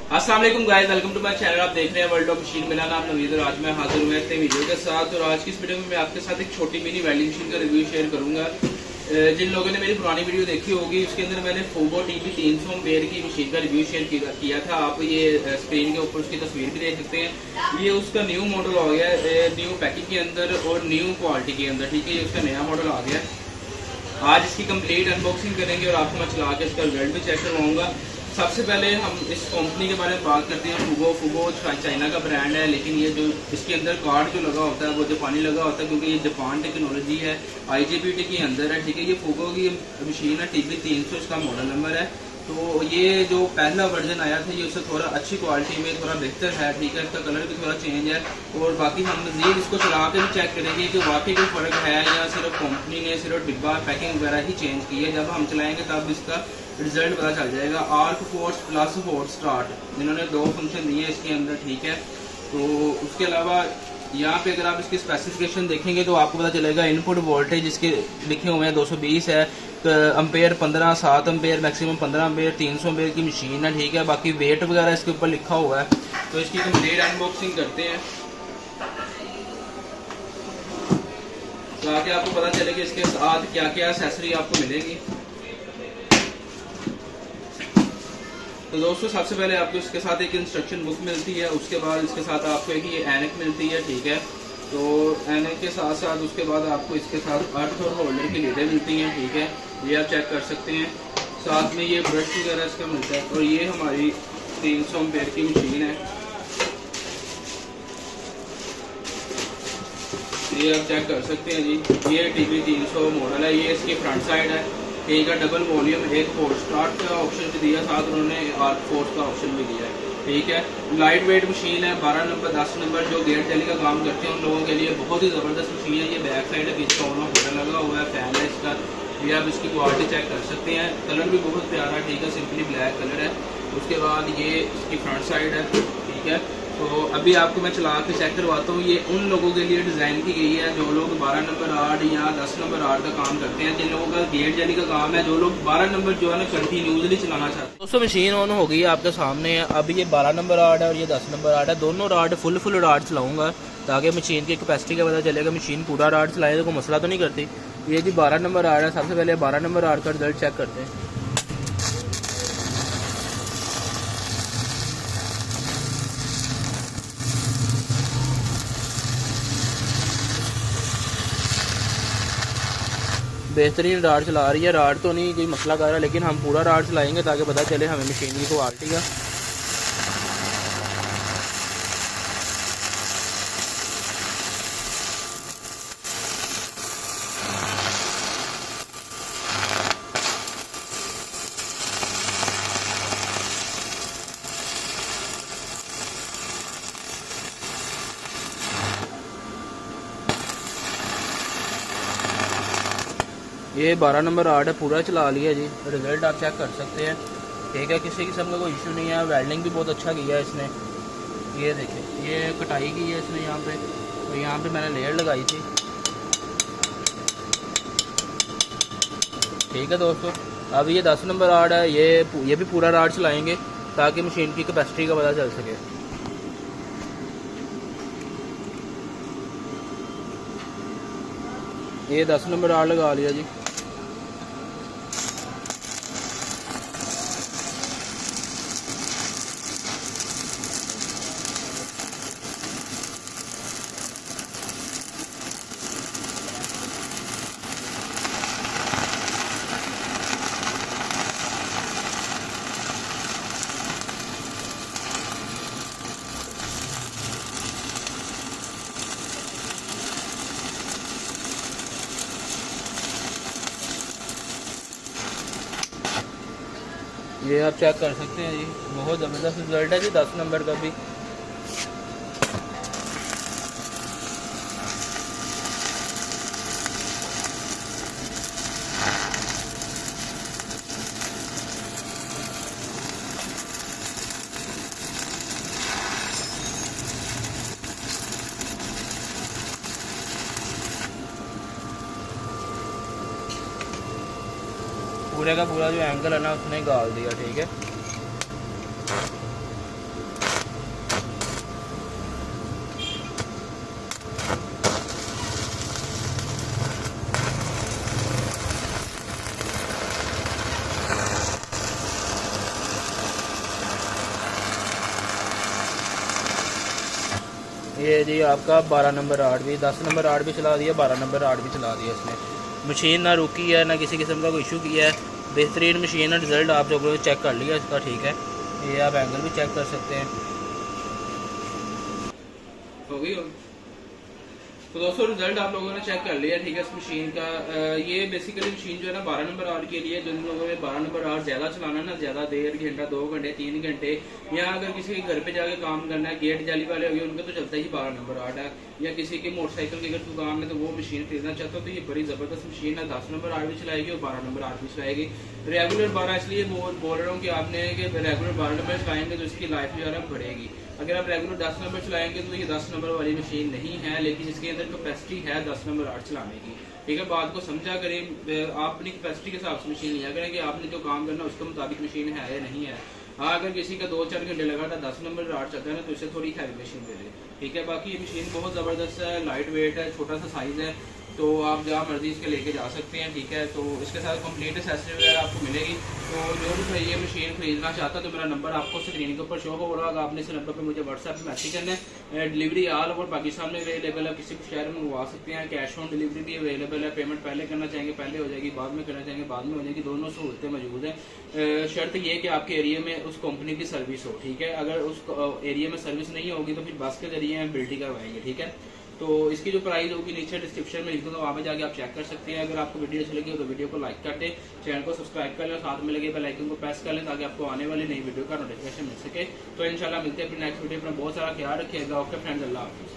अस्सलाम वालेकुम guys, welcome to my channel. आप देख रहे हैं वर्ल्ड ऑफ मशीन। मेरा नाम नवीद और आज मैं हाजिर हुआ एक वीडियो के साथ। और आज की इस वीडियो में मैं आपके साथ एक छोटी मिनी वेल्डिंग मशीन का रिव्यू शेयर करूंगा। जिन लोगों ने मेरी पुरानी वीडियो देखी होगी उसके अंदर मैंने फोबो टीबी 300 एम्पेयर की मशीन का रिव्यू शेयर किया था। आप ये स्क्रीन के ऊपर उसकी तस्वीर भी देख सकते हैं। ये उसका न्यू मॉडल आ गया है, न्यू पैकिंग के अंदर और न्यू क्वालिटी के अंदर। ठीक है, ये उसका नया मॉडल आ गया है। आज इसकी कंप्लीट अनबॉक्सिंग करेंगे और आपको मैं चला के इसका रिजल्ट भी चेक करवाऊंगा। सबसे पहले हम इस कंपनी के बारे में बात करते हैं। फुगो चाइना का ब्रांड है, लेकिन ये जो इसके अंदर कार्ड जो लगा होता है वो जापानी लगा होता है, क्योंकि ये जापान टेक्नोलॉजी है, IGBT के अंदर है। ठीक है, ये फुगो की मशीन है, TB 300 इसका मॉडल नंबर है। तो ये जो पहला वर्जन आया था ये उससे थोड़ा अच्छी क्वालिटी में थोड़ा बेहतर है। ठीक है, इसका कलर भी थोड़ा चेंज है। और बाकी हम मज़ीद इसको चला के भी चेक करेंगे कि वाकई कोई फ़र्क है या सिर्फ कंपनी ने सिर्फ डिब्बा पैकिंग वगैरह ही चेंज की है। जब हम चलाएंगे तब इसका रिजल्ट पता चल जाएगा। Arc force plus hot start इन्होंने दो फंक्शन दिए हैं इसके अंदर। ठीक है, तो उसके अलावा यहाँ पे अगर आप इसकी स्पेसिफिकेशन देखेंगे तो आपको पता चलेगा इनपुट वोल्टेज इसके लिखे हुए हैं 220 है, ampere 15, 7 ampere, maximum 15 ampere, 300 ampere की मशीन है। ठीक है, बाकी वेट वगैरह इसके ऊपर लिखा हुआ है। तो इसकी कंप्लीट अनबॉक्सिंग करते हैं ताकि आपको पता चले कि इसके साथ क्या क्या एक्सेसरी आपको मिलेगी। तो दोस्तों, सबसे पहले आपको इसके साथ एक इंस्ट्रक्शन बुक मिलती है। उसके बाद इसके साथ आपको एक ये एनक मिलती है। ठीक है, तो एनक के साथ साथ उसके बाद आपको इसके साथ अर्थ और होल्डर की लीडें मिलती हैं। ठीक है, ये आप चेक कर सकते हैं। साथ में ये ब्रश वगैरह इसका मिलता है। और ये हमारी 300 एम्पेयर की मशीन है, ये आप चेक कर सकते हैं जी। ये TB 300 मॉडल है, ये इसकी फ्रंट साइड है। एक है डबल वॉल्यूम, एक फोर्स स्टार्ट का ऑप्शन भी दिया, साथ उन्होंने आर्क फोर्स का ऑप्शन भी दिया है। ठीक है, लाइट वेट मशीन है, 12 नंबर 10 नंबर जो गेट जली का काम करते हैं उन लोगों के लिए बहुत ही ज़बरदस्त मशीन है। ये बैक साइड है, पीछे ऑनो होल्डर लगा हुआ है, फैन है इसका। ये आप इसकी क्वालिटी चेक कर सकते हैं। कलर भी बहुत प्यारा है। ठीक है, सिंपली ब्लैक कलर है। उसके बाद ये इसकी फ्रंट साइड है। ठीक है, तो अभी आपको मैं चला के चेक करवाता हूँ। ये उन लोगों के लिए डिज़ाइन की गई है जो लोग 12 नंबर आर्ट या 10 नंबर आर्ट का काम करते हैं, जिन लोगों का गेट जाली का काम है, जो लोग 12 नंबर जो है ना कंटिन्यूसली चलाना चाहते हैं। दोस्तों, मशीन ऑन हो गई है आपके सामने। अभी ये 12 नंबर आर्ट है और ये 10 नंबर आर्ट है। दोनों राड फुल राड चलाऊँगा ताकि मशीन की कैपेसिटी का पता चलेगा। मशीन पूरा राड चलाए तो कोई मसला तो नहीं करती। ये जी 12 नंबर आर्ट है। सबसे पहले 12 नंबर आर्ट का रिजल्ट चेक करते हैं। बेहतरीन राड चला रही है। राड तो नहीं कोई मसला कर रहा, लेकिन हम पूरा राड चलाएंगे ताकि पता चले हमें मशीन की क्वालिटी का। ये 12 नंबर आर्ट है, पूरा चला लिया जी। रिजल्ट आप चेक कर सकते हैं। ठीक है, किसी किस्म का कोई इशू नहीं है। वेल्डिंग भी बहुत अच्छा किया है इसने। ये देखें, ये कटाई की है इसने यहाँ पे, और यहाँ पे मैंने लेयर लगाई थी। ठीक है दोस्तों, अब ये 10 नंबर आर्ट है, ये भी पूरा राड चलाएंगे ताकि मशीन की कैपेसिटी का पता चल सके। ये 10 नंबर आर्ट लगा लिया जी। ये आप चेक कर सकते हैं जी, बहुत ज़बरदस्त रिजल्ट है जी 10 नंबर का भी। पूरे का पूरा जो एंगल है ना उसने गाल दिया। ठीक है, ये जी आपका 12 नंबर आर्ट भी, 10 नंबर आर्ट भी चला दिया, 12 नंबर आर्ट भी चला दिया इसने। मशीन ना रुकी है, ना किसी किस्म का कोई इशू किया है, बेहतरीन मशीन है। रिज़ल्ट आप लोगों ने चेक कर लिया इसका, ठीक है। ये आप एंगल भी चेक कर सकते हैं। हो गई तो दोस्तों रिजल्ट आप लोगों ने चेक कर लिया, ठीक है, इस मशीन का। ये बेसिकली मशीन जो है ना 12 नंबर आवर के लिए, जिन लोगों ने 12 नंबर आवर ज़्यादा चलाना है ना, ज़्यादा देर, घंटा, 2 घंटे, 3 घंटे, या अगर किसी के घर पे जाके काम करना है, गेट जाली वाले हो गए, उनका तो चलता ही 12 नंबर आर्ट है। या किसी की मोटरसाइकिल की अगर दुकान है तो वो मशीन खरीदना चाहता हो तो ये बड़ी ज़बरदस्त मशीन है। 10 नंबर आर्ट भी चलाएगी और 12 नंबर आर्ट भी चलाएगी। रेगुलर 12 इसलिए बोल रहा हूँ कि आपने रेगुलर 12 नंबर चलाएंगे तो इसकी लाइफ जो है बढ़ेगी। अगर आप रेगुलर 10 नंबर चलाएंगे तो ये 10 नंबर वाली मशीन नहीं है, लेकिन इसके अंदर कैपेसिटी है 10 नंबर आर्ट चलाने की, ठीक है। बात को समझा करें, आप अपनी कैपेसिटी के हिसाब से मशीन लिया करें कि आपने जो काम करना है उसके मुताबिक मशीन है या नहीं है। हाँ, अगर किसी का 2-4 घंटे लगातार 10 नंबर आर्ट चलता है ना तो इससे थोड़ी हैवी मशीन ले लें, ठीक है। बाकी ये मशीन बहुत ज़बरदस्त है, लाइट वेट है, छोटा सा साइज़ है, तो आप जहाँ मर्जी इसके लेके जा सकते हैं, ठीक है। तो इसके साथ कंप्लीट एक्सेसरी वगैरह आपको मिलेगी। तो जो भी भाई ये मशीन खरीदना चाहता है तो मेरा नंबर आपको स्क्रीन के ऊपर शो हो रहा होगा। आपने इस नंबर पे मुझे व्हाट्सएप पे मैसेज करना है। डिलीवरी ऑल ओवर पाकिस्तान में अवेलेबल है, किसी भी शहर में मंगवा सकते हैं। कैश ऑन डिलीवरी भी अवेलेबल है। पेमेंट पहले करना चाहेंगे पहले हो जाएगी, बाद में करना चाहेंगे बाद में हो जाएगी, दोनों सहूलतें मौजूद हैं। शर्त ये कि आपके एरिया में उस कंपनी की सर्विस हो, ठीक है। अगर उस एरिया में सर्विस नहीं होगी तो फिर बस के जरिए हम बिल्टी करवाएंगे, ठीक है। तो इसकी जो प्राइस होगी नीचे डिस्क्रिप्शन में लिख दूंगा, वहाँ पे जाके आप चेक कर सकते हैं। अगर आपको वीडियो अच्छी लगी हो तो वीडियो को लाइक कर दें, चैनल को सब्सक्राइब कर लें, साथ में लगे बेल आइकन को प्रेस कर लें ताकि आपको आने वाली नई वीडियो का नोटिफिकेशन मिल सके। तो इंशाल्लाह मिलते हैं अपनी नेक्स्ट वीडियो में। बहुत सारा ख्याल रखिएगा। ओके फ्रेंड्स, अल्लाह हाफिज़।